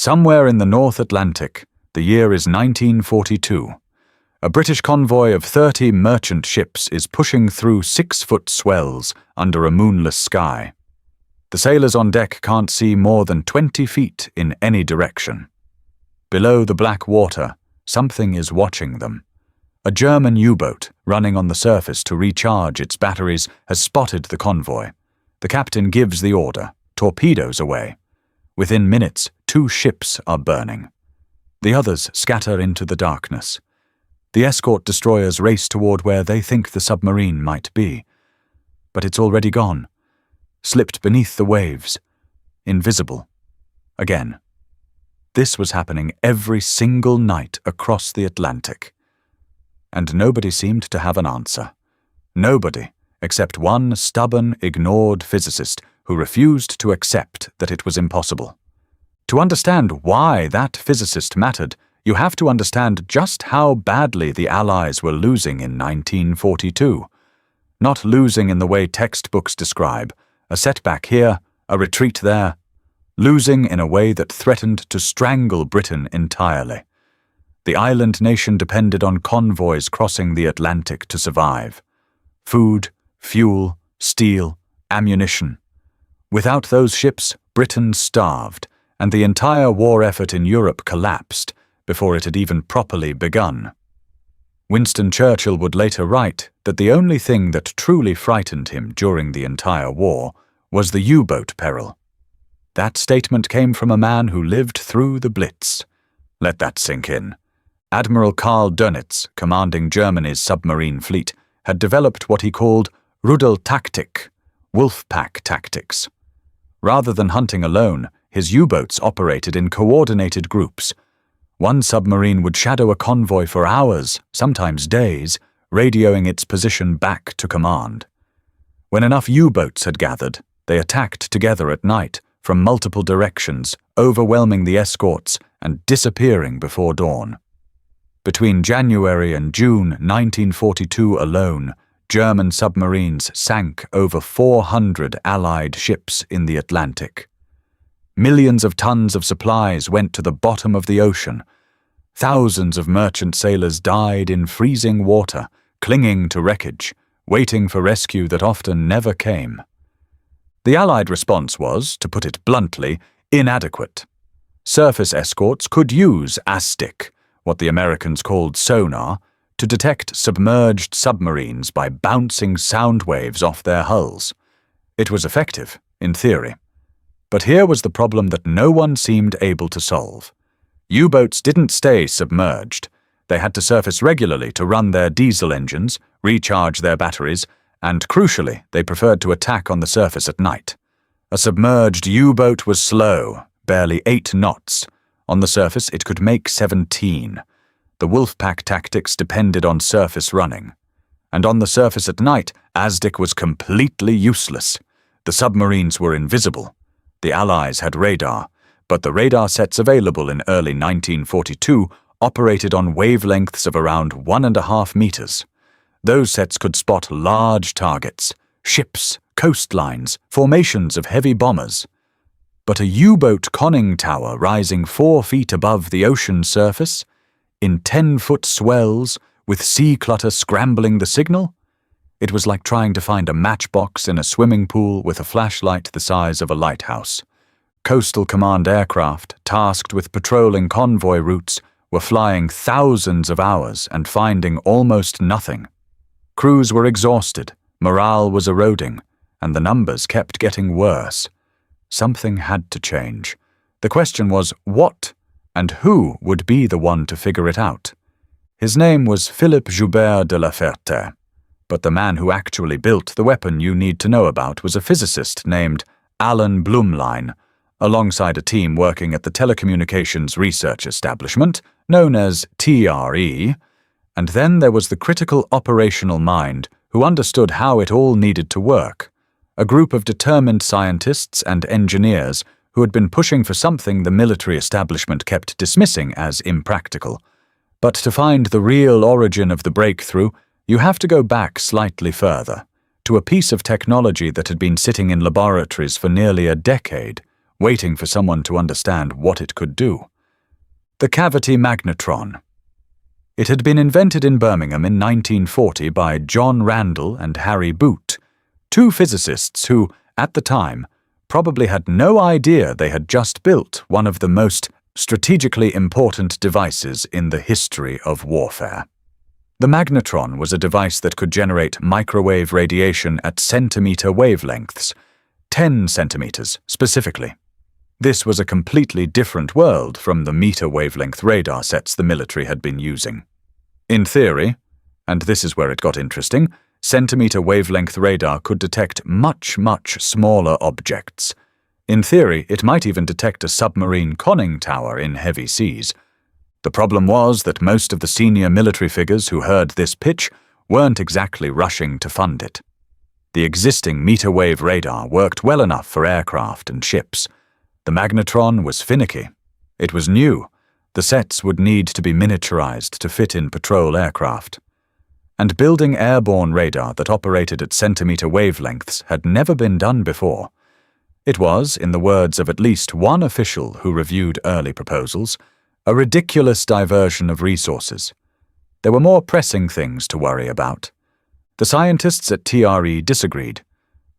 Somewhere in the North Atlantic, the year is 1942. A British convoy of 30 merchant ships is pushing through 6-foot swells under a moonless sky. The sailors on deck can't see more than 20 feet in any direction. Below the black water, something is watching them. A German U-boat, running on the surface to recharge its batteries, has spotted the convoy. The captain gives the order, torpedoes away. Within minutes, 2 ships are burning. The others scatter into the darkness. The escort destroyers race toward where they think the submarine might be. But it's already gone, slipped beneath the waves, invisible. Again. This was happening every single night across the Atlantic. And nobody seemed to have an answer. Nobody, except one stubborn, ignored physicist who refused to accept that it was impossible. To understand why that physicist mattered, you have to understand just how badly the Allies were losing in 1942. Not losing in the way textbooks describe, a setback here, a retreat there. Losing in a way that threatened to strangle Britain entirely. The island nation depended on convoys crossing the Atlantic to survive. Food, fuel, steel, ammunition. Without those ships, Britain starved, and the entire war effort in Europe collapsed before it had even properly begun. Winston Churchill would later write that the only thing that truly frightened him during the entire war was the U-boat peril. That statement came from a man who lived through the Blitz. Let that sink in. Admiral Karl Dönitz, commanding Germany's submarine fleet, had developed what he called Rudeltaktik, Wolfpack tactics. Rather than hunting alone, his U-boats operated in coordinated groups. One submarine would shadow a convoy for hours, sometimes days, radioing its position back to command. When enough U-boats had gathered, they attacked together at night, from multiple directions, overwhelming the escorts and disappearing before dawn. Between January and June 1942 alone, German submarines sank over 400 Allied ships in the Atlantic. Millions of tons of supplies went to the bottom of the ocean. Thousands of merchant sailors died in freezing water, clinging to wreckage, waiting for rescue that often never came. The Allied response was, to put it bluntly, inadequate. Surface escorts could use ASTIC, what the Americans called sonar, to detect submerged submarines by bouncing sound waves off their hulls. It was effective, in theory. But here was the problem that no one seemed able to solve. U-boats didn't stay submerged. They had to surface regularly to run their diesel engines, recharge their batteries, and crucially, they preferred to attack on the surface at night. A submerged U-boat was slow, barely 8 knots. On the surface, it could make 17. The Wolfpack tactics depended on surface running. And on the surface at night, ASDIC was completely useless. The submarines were invisible. The Allies had radar, but the radar sets available in early 1942 operated on wavelengths of around 1.5 meters. Those sets could spot large targets, ships, coastlines, formations of heavy bombers. But a U-boat conning tower rising 4 feet above the ocean surface, in 10-foot swells, with sea clutter scrambling the signal? It was like trying to find a matchbox in a swimming pool with a flashlight the size of a lighthouse. Coastal Command aircraft, tasked with patrolling convoy routes, were flying thousands of hours and finding almost nothing. Crews were exhausted, morale was eroding, and the numbers kept getting worse. Something had to change. The question was what, and who would be the one to figure it out? His name was Philippe Joubert de la Ferté, but the man who actually built the weapon you need to know about was a physicist named Alan Blumlein, alongside a team working at the Telecommunications Research Establishment, known as TRE, and then there was the critical operational mind who understood how it all needed to work, a group of determined scientists and engineers who had been pushing for something the military establishment kept dismissing as impractical. But to find the real origin of the breakthrough, you have to go back slightly further, to a piece of technology that had been sitting in laboratories for nearly a decade, waiting for someone to understand what it could do. The cavity magnetron. It had been invented in Birmingham in 1940 by John Randall and Harry Boot, two physicists who, at the time, probably had no idea they had just built one of the most strategically important devices in the history of warfare. The magnetron was a device that could generate microwave radiation at centimeter wavelengths, 10 centimeters specifically. This was a completely different world from the meter wavelength radar sets the military had been using. In theory, and this is where it got interesting, centimeter wavelength radar could detect much, much smaller objects. In theory, it might even detect a submarine conning tower in heavy seas. The problem was that most of the senior military figures who heard this pitch weren't exactly rushing to fund it. The existing meter wave radar worked well enough for aircraft and ships. The magnetron was finicky. It was new. The sets would need to be miniaturized to fit in patrol aircraft. And building airborne radar that operated at centimeter wavelengths had never been done before. It was, in the words of at least one official who reviewed early proposals, a ridiculous diversion of resources. There were more pressing things to worry about. The scientists at TRE disagreed,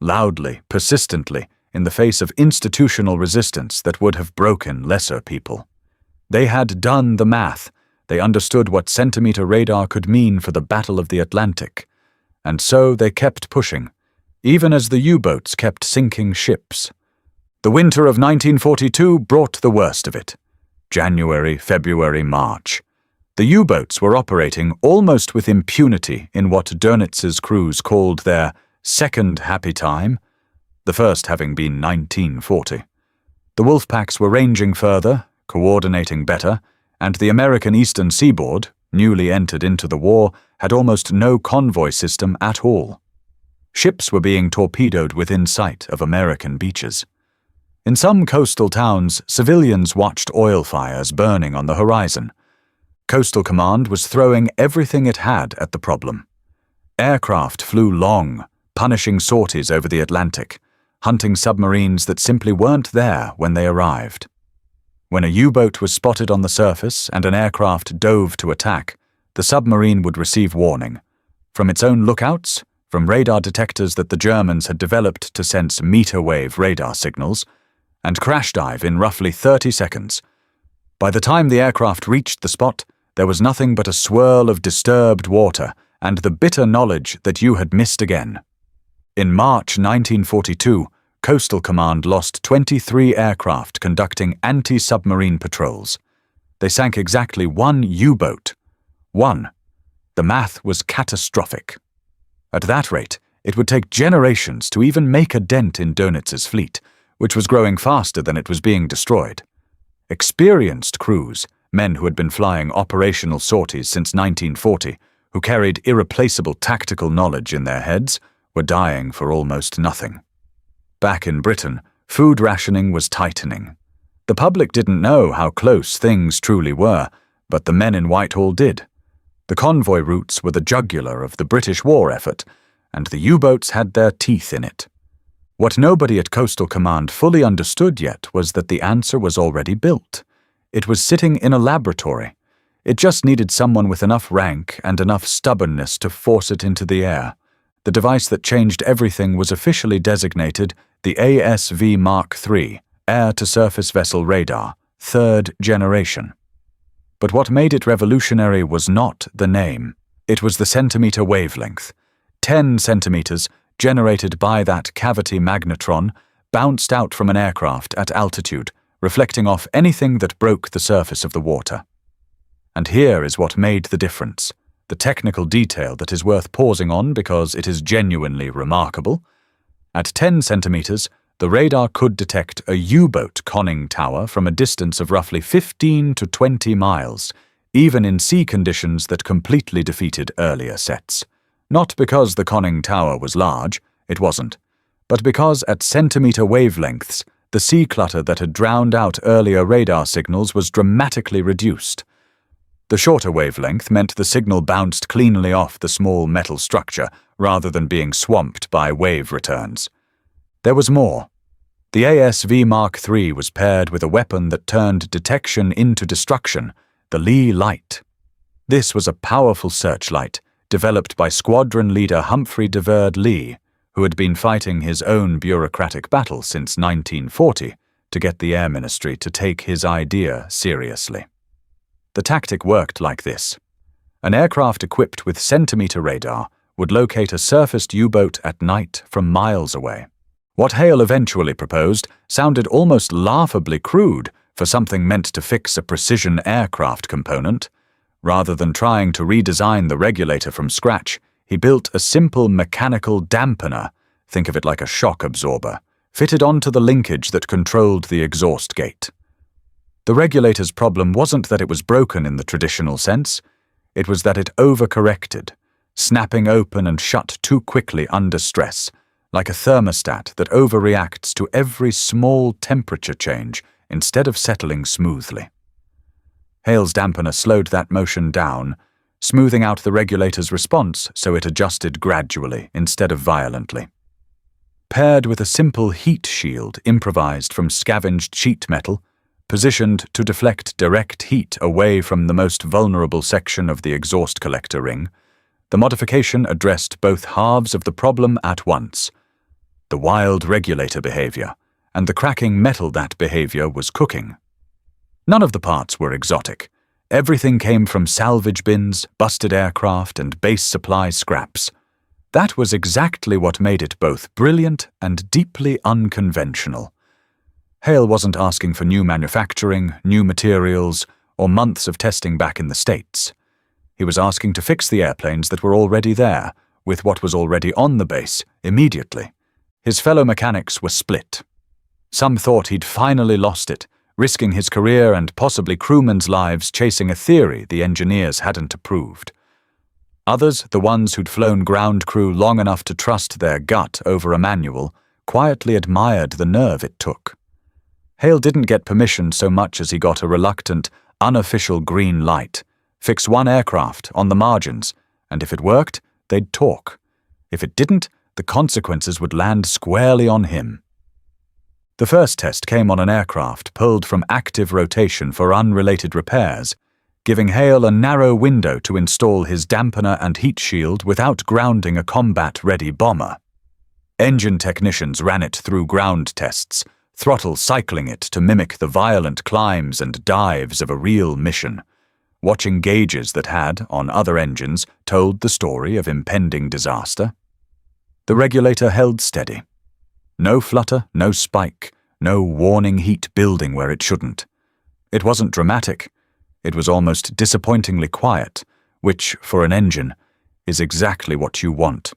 loudly, persistently, in the face of institutional resistance that would have broken lesser people. They had done the math. They understood what centimeter radar could mean for the Battle of the Atlantic. And so they kept pushing, even as the U-boats kept sinking ships. The winter of 1942 brought the worst of it. January, February, March. The U-boats were operating almost with impunity in what Dönitz's crews called their second happy time, the first having been 1940. The Wolfpacks were ranging further, coordinating better, and the American Eastern Seaboard, newly entered into the war, had almost no convoy system at all. Ships were being torpedoed within sight of American beaches. In some coastal towns, civilians watched oil fires burning on the horizon. Coastal Command was throwing everything it had at the problem. Aircraft flew long, punishing sorties over the Atlantic, hunting submarines that simply weren't there when they arrived. When a U-boat was spotted on the surface and an aircraft dove to attack, the submarine would receive warning. From its own lookouts, from radar detectors that the Germans had developed to sense meter-wave radar signals, and crash dive in roughly 30 seconds. By the time the aircraft reached the spot, there was nothing but a swirl of disturbed water and the bitter knowledge that you had missed again. In March 1942, Coastal Command lost 23 aircraft conducting anti-submarine patrols. They sank exactly one U-boat. One. The math was catastrophic. At that rate, it would take generations to even make a dent in Dönitz's fleet, which was growing faster than it was being destroyed. Experienced crews, men who had been flying operational sorties since 1940, who carried irreplaceable tactical knowledge in their heads, were dying for almost nothing. Back in Britain, food rationing was tightening. The public didn't know how close things truly were, but the men in Whitehall did. The convoy routes were the jugular of the British war effort, and the U-boats had their teeth in it. What nobody at Coastal Command fully understood yet was that the answer was already built. It was sitting in a laboratory. It just needed someone with enough rank and enough stubbornness to force it into the air. The device that changed everything was officially designated the ASV Mark III, Air-to-Surface Vessel Radar, third generation. But what made it revolutionary was not the name. It was the centimeter wavelength. 10 centimeters, generated by that cavity magnetron, bounced out from an aircraft at altitude, reflecting off anything that broke the surface of the water. And here is what made the difference. The technical detail that is worth pausing on because it is genuinely remarkable. At 10 centimeters, the radar could detect a U-boat conning tower from a distance of roughly 15 to 20 miles, even in sea conditions that completely defeated earlier sets. Not because the conning tower was large, it wasn't, but because at centimeter wavelengths, the sea clutter that had drowned out earlier radar signals was dramatically reduced. The shorter wavelength meant the signal bounced cleanly off the small metal structure rather than being swamped by wave returns. There was more. The ASV Mark III was paired with a weapon that turned detection into destruction, the Leigh light. This was a powerful searchlight, developed by squadron leader Humphrey de Verde Leigh, who had been fighting his own bureaucratic battle since 1940 to get the Air Ministry to take his idea seriously. The tactic worked like this. An aircraft equipped with centimeter radar would locate a surfaced U-boat at night from miles away. What Hale eventually proposed sounded almost laughably crude for something meant to fix a precision aircraft component. Rather than trying to redesign the regulator from scratch, he built a simple mechanical dampener, think of it like a shock absorber, fitted onto the linkage that controlled the exhaust gate. The regulator's problem wasn't that it was broken in the traditional sense, it was that it overcorrected, snapping open and shut too quickly under stress, like a thermostat that overreacts to every small temperature change instead of settling smoothly. Hale's dampener slowed that motion down, smoothing out the regulator's response so it adjusted gradually instead of violently. Paired with a simple heat shield improvised from scavenged sheet metal, positioned to deflect direct heat away from the most vulnerable section of the exhaust collector ring, the modification addressed both halves of the problem at once: the wild regulator behavior, and the cracking metal that behavior was cooking. None of the parts were exotic. Everything came from salvage bins, busted aircraft, and base supply scraps. That was exactly what made it both brilliant and deeply unconventional. Hale wasn't asking for new manufacturing, new materials, or months of testing back in the States. He was asking to fix the airplanes that were already there, with what was already on the base, immediately. His fellow mechanics were split. Some thought he'd finally lost it, risking his career and possibly crewmen's lives chasing a theory the engineers hadn't approved. Others, the ones who'd flown ground crew long enough to trust their gut over a manual, quietly admired the nerve it took. Hale didn't get permission so much as he got a reluctant, unofficial green light. Fix one aircraft on the margins, and if it worked, they'd talk. If it didn't, the consequences would land squarely on him. The first test came on an aircraft pulled from active rotation for unrelated repairs, giving Hale a narrow window to install his dampener and heat shield without grounding a combat-ready bomber. Engine technicians ran it through ground tests, throttle cycling it to mimic the violent climbs and dives of a real mission, watching gauges that had, on other engines, told the story of impending disaster. The regulator held steady. No flutter, no spike, no warning heat building where it shouldn't. It wasn't dramatic. It was almost disappointingly quiet, which, for an engine, is exactly what you want.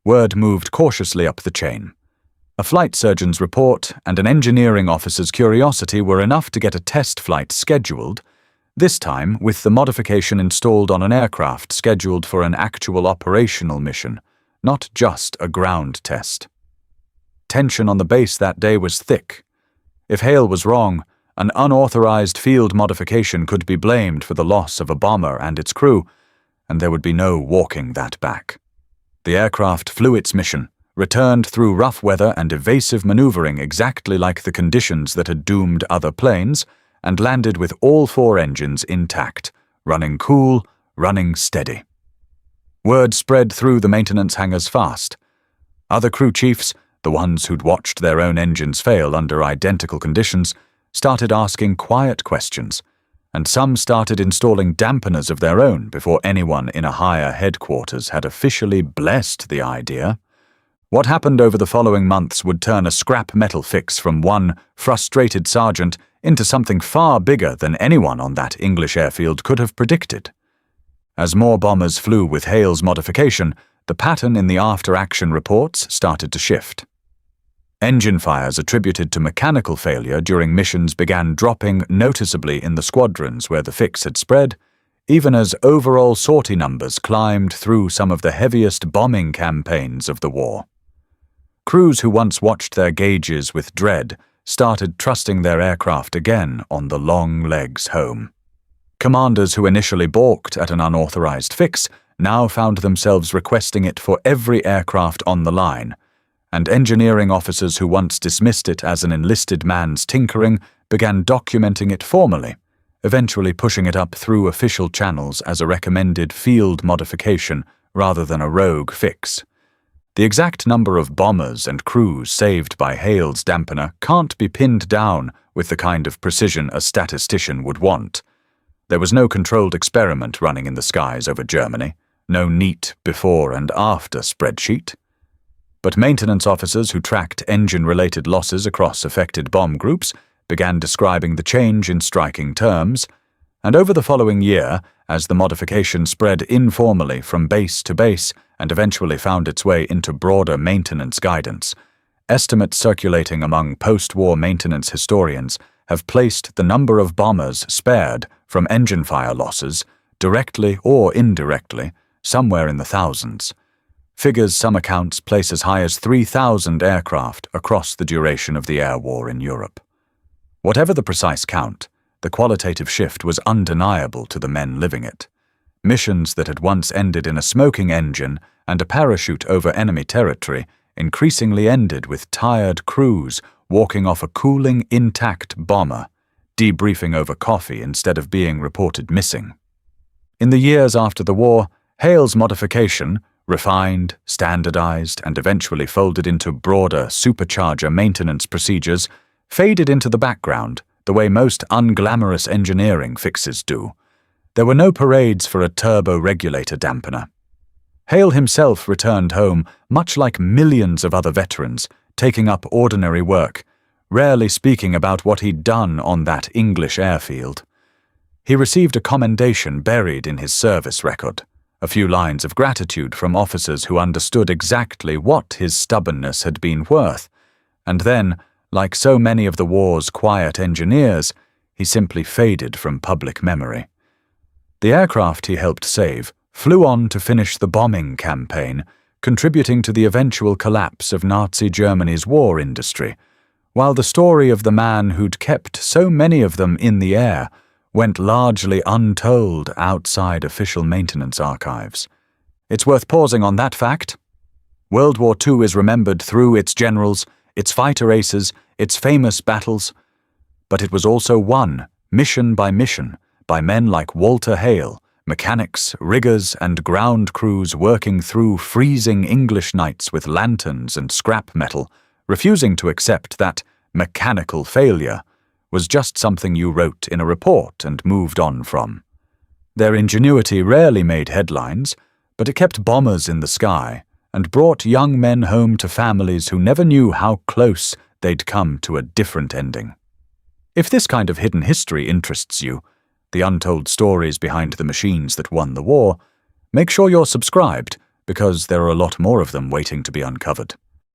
Word moved cautiously up the chain. A flight surgeon's report and an engineering officer's curiosity were enough to get a test flight scheduled, this time with the modification installed on an aircraft scheduled for an actual operational mission, not just a ground test. Tension on the base that day was thick. If Hale was wrong, an unauthorized field modification could be blamed for the loss of a bomber and its crew, and there would be no walking that back. The aircraft flew its mission, returned through rough weather and evasive maneuvering exactly like the conditions that had doomed other planes, and landed with all four engines intact, running cool, running steady. Word spread through the maintenance hangars fast. Other crew chiefs, the ones who'd watched their own engines fail under identical conditions, started asking quiet questions, and some started installing dampeners of their own before anyone in a higher headquarters had officially blessed the idea. What happened over the following months would turn a scrap metal fix from one frustrated sergeant into something far bigger than anyone on that English airfield could have predicted. As more bombers flew with Hale's modification, the pattern in the after-action reports started to shift. Engine fires attributed to mechanical failure during missions began dropping noticeably in the squadrons where the fix had spread, even as overall sortie numbers climbed through some of the heaviest bombing campaigns of the war. Crews who once watched their gauges with dread started trusting their aircraft again on the long legs home. Commanders who initially balked at an unauthorized fix now found themselves requesting it for every aircraft on the line, and engineering officers who once dismissed it as an enlisted man's tinkering began documenting it formally, eventually pushing it up through official channels as a recommended field modification rather than a rogue fix. The exact number of bombers and crews saved by Hale's dampener can't be pinned down with the kind of precision a statistician would want. There was no controlled experiment running in the skies over Germany, no neat before and after spreadsheet. But maintenance officers who tracked engine-related losses across affected bomb groups began describing the change in striking terms, and over the following year, as the modification spread informally from base to base and eventually found its way into broader maintenance guidance, estimates circulating among post-war maintenance historians have placed the number of bombers spared from engine fire losses, directly or indirectly, somewhere in the thousands. Figures some accounts place as high as 3,000 aircraft across the duration of the air war in Europe. Whatever the precise count, the qualitative shift was undeniable to the men living it. Missions that had once ended in a smoking engine and a parachute over enemy territory increasingly ended with tired crews walking off a cooling, intact bomber, debriefing over coffee instead of being reported missing. In the years after the war, Hale's modification, refined, standardized, and eventually folded into broader supercharger maintenance procedures, faded into the background the way most unglamorous engineering fixes do. There were no parades for a turbo-regulator dampener. Hale himself returned home, much like millions of other veterans, taking up ordinary work, rarely speaking about what he'd done on that English airfield. He received a commendation buried in his service record, a few lines of gratitude from officers who understood exactly what his stubbornness had been worth, and then, like so many of the war's quiet engineers, he simply faded from public memory. The aircraft he helped save flew on to finish the bombing campaign, contributing to the eventual collapse of Nazi Germany's war industry, while the story of the man who'd kept so many of them in the air went largely untold outside official maintenance archives. It's worth pausing on that fact. World War II is remembered through its generals, its fighter aces, its famous battles, but it was also won, mission by men like Walter Hale, mechanics, riggers, and ground crews working through freezing English nights with lanterns and scrap metal, refusing to accept that mechanical failure was just something you wrote in a report and moved on from. Their ingenuity rarely made headlines, but it kept bombers in the sky and brought young men home to families who never knew how close they'd come to a different ending. If this kind of hidden history interests you, the untold stories behind the machines that won the war, make sure you're subscribed, because there are a lot more of them waiting to be uncovered.